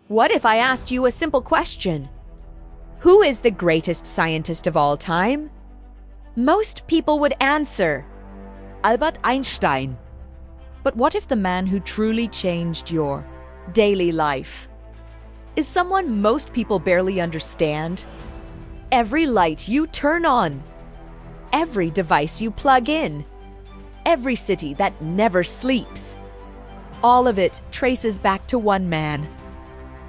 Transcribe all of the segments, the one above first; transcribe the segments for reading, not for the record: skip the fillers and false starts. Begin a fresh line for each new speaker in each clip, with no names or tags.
What if I asked you a simple question? Who is the greatest scientist of all time? Most people would answer, Albert Einstein. But what if the man who truly changed your daily life is someone most people barely understand? Every light you turn on, every device you plug in, every city that never sleeps, all of it traces back to one man.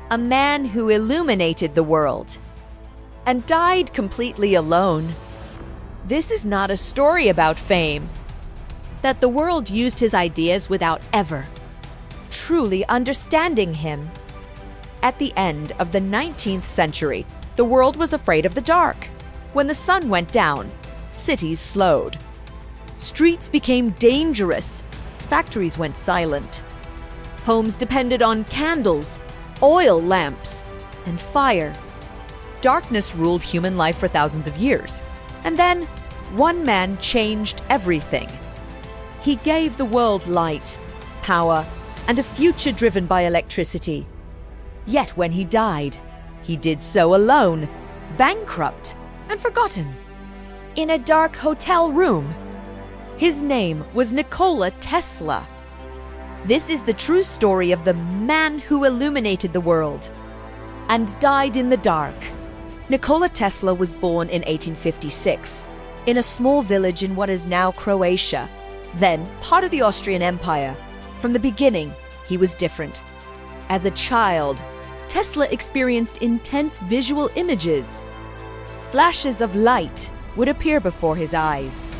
A man who illuminated the world and died completely alone. This is not a story about fame, that the world used his ideas without ever truly understanding him. At the end of the 19th century, the world was afraid of the dark. When the sun went down, cities slowed. Streets became dangerous. Factories went silent. Homes depended on candles, oil lamps, and fire. Darkness ruled human life for thousands of years. And then, one man changed everything. He gave the world light, power, and a future driven by electricity. Yet when he died, he did so alone, bankrupt, and forgotten. In a dark hotel room. His name was Nikola Tesla. This is the true story of the man who illuminated the world and died in the dark. Nikola Tesla was born in 1856 in a small village in what is now Croatia, then part of the Austrian Empire. From the beginning, he was different. As a child, Tesla experienced intense visual images. Flashes of light would appear before his eyes.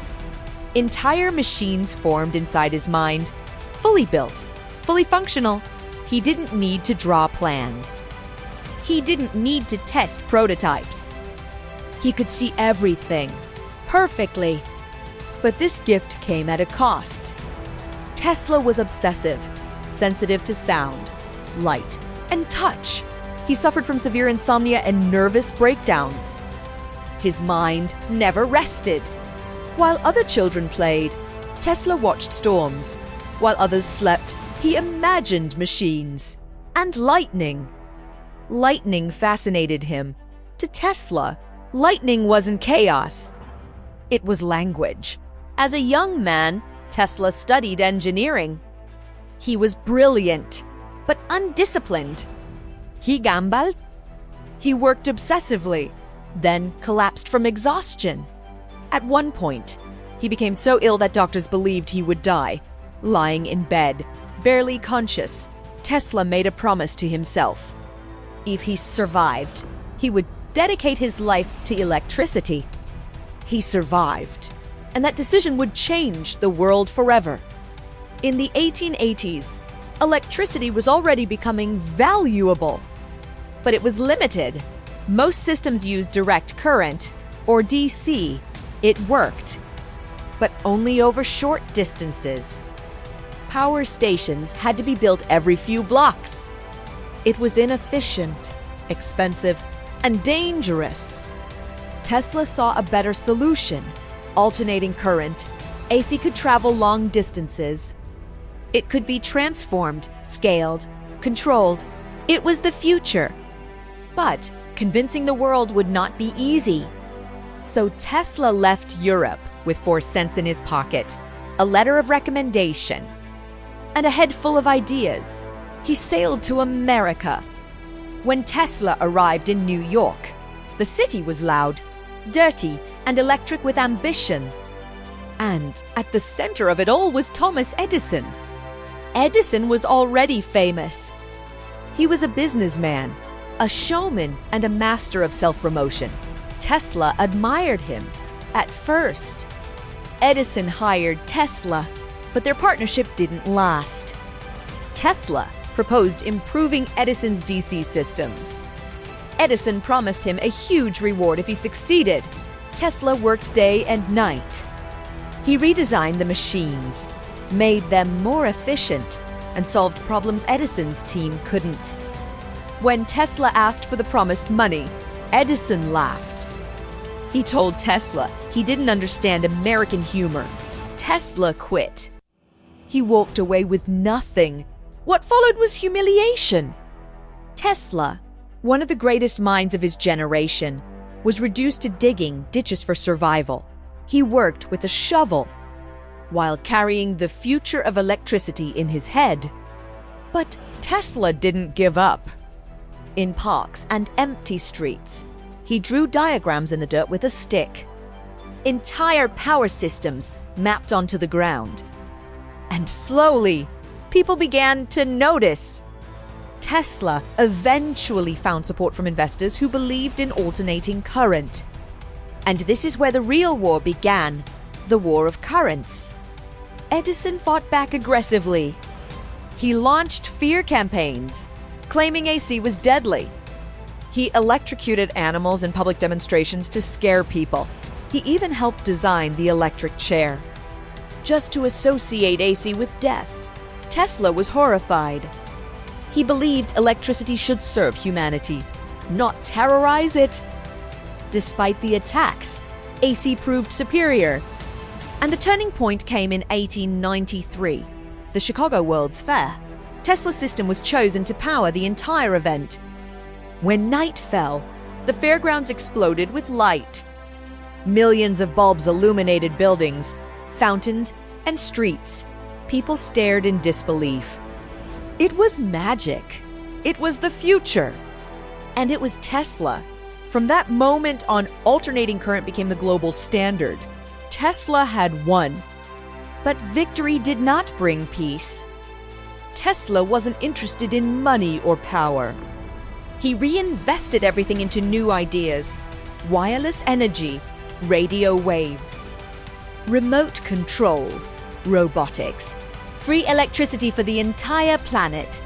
Entire machines formed inside his mind, fully built, fully functional. He didn't need to draw plans. He didn't need to test prototypes. He could see everything perfectly. But this gift came at a cost. Tesla was obsessive, sensitive to sound, light, and touch. He suffered from severe insomnia and nervous breakdowns. His mind never rested. While other children played, Tesla watched storms. While others slept, he imagined machines and lightning. Lightning fascinated him. To Tesla, lightning wasn't chaos. It was language. As a young man, Tesla studied engineering. He was brilliant, but undisciplined. He gambled. He worked obsessively, then collapsed from exhaustion. At one point, he became so ill that doctors believed he would die. Lying in bed, barely conscious, Tesla made a promise to himself. If he survived, he would dedicate his life to electricity. He survived, and that decision would change the world forever. In the 1880s, electricity was already becoming valuable, but it was limited. Most systems used direct current, or DC. It worked, but only over short distances. Power stations had to be built every few blocks. It was inefficient, expensive, and dangerous. Tesla saw a better solution. Alternating current, AC could travel long distances. It could be transformed, scaled, controlled. It was the future. But convincing the world would not be easy. So Tesla left Europe with 4 cents in his pocket, a letter of recommendation, and a head full of ideas. He sailed to America. When Tesla arrived in New York, the city was loud, dirty, and electric with ambition. And at the center of it all was Thomas Edison. Edison was already famous. He was a businessman, a showman, and a master of self-promotion. Tesla admired him. At first, Edison hired Tesla, but their partnership didn't last. Tesla proposed improving Edison's DC systems. Edison promised him a huge reward if he succeeded. Tesla worked day and night. He redesigned the machines, made them more efficient, and solved problems Edison's team couldn't. When Tesla asked for the promised money, Edison laughed. He told Tesla he didn't understand American humor. Tesla quit. He walked away with nothing. What followed was humiliation. Tesla, one of the greatest minds of his generation, was reduced to digging ditches for survival. He worked with a shovel while carrying the future of electricity in his head. But Tesla didn't give up. In parks and empty streets, he drew diagrams in the dirt with a stick. Entire power systems mapped onto the ground. And slowly, people began to notice. Tesla eventually found support from investors who believed in alternating current. And this is where the real war began, the war of currents. Edison fought back aggressively. He launched fear campaigns, claiming AC was deadly. He electrocuted animals in public demonstrations to scare people. He even helped design the electric chair, just to associate AC with death. Tesla was horrified. He believed electricity should serve humanity, not terrorize it. Despite the attacks, AC proved superior. And the turning point came in 1893, the Chicago World's Fair. Tesla's system was chosen to power the entire event. When night fell, the fairgrounds exploded with light. Millions of bulbs illuminated buildings, fountains, and streets. People stared in disbelief. It was magic. It was the future. And it was Tesla. From that moment on, alternating current became the global standard. Tesla had won. But victory did not bring peace. Tesla wasn't interested in money or power. He reinvested everything into new ideas: wireless energy, radio waves, remote control, robotics, free electricity for the entire planet.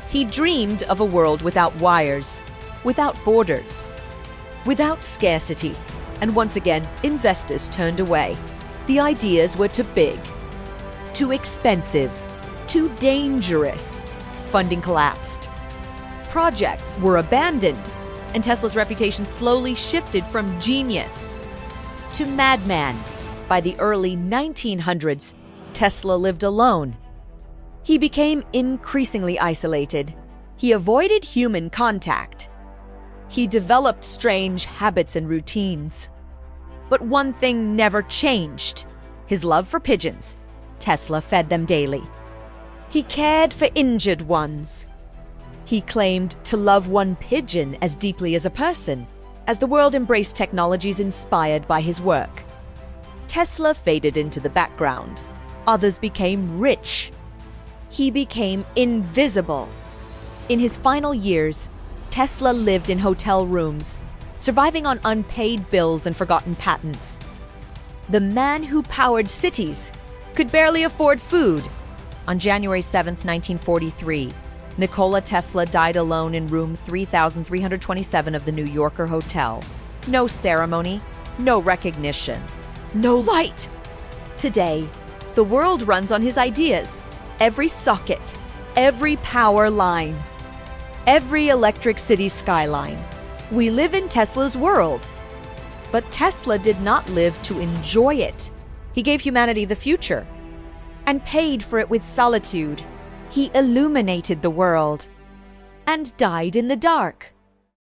He dreamed of a world without wires, without borders, without scarcity. And once again, investors turned away. The ideas were too big, too expensive, too dangerous. Funding collapsed. Projects were abandoned, and Tesla's reputation slowly shifted from genius to madman. By the early 1900s, Tesla lived alone. He became increasingly isolated. He avoided human contact. He developed strange habits and routines. But one thing never changed: his love for pigeons. Tesla fed them daily. He cared for injured ones. He claimed to love one pigeon as deeply as a person. As the world embraced technologies inspired by his work, Tesla faded into the background. Others became rich. He became invisible. In his final years, Tesla lived in hotel rooms, surviving on unpaid bills and forgotten patents. The man who powered cities could barely afford food. On January 7, 1943, Nikola Tesla died alone in room 3327 of the New Yorker Hotel. No ceremony, no recognition, no light. Today, the world runs on his ideas. Every socket, every power line, every electric city skyline. We live in Tesla's world. But Tesla did not live to enjoy it. He gave humanity the future and paid for it with solitude. He illuminated the world and died in the dark.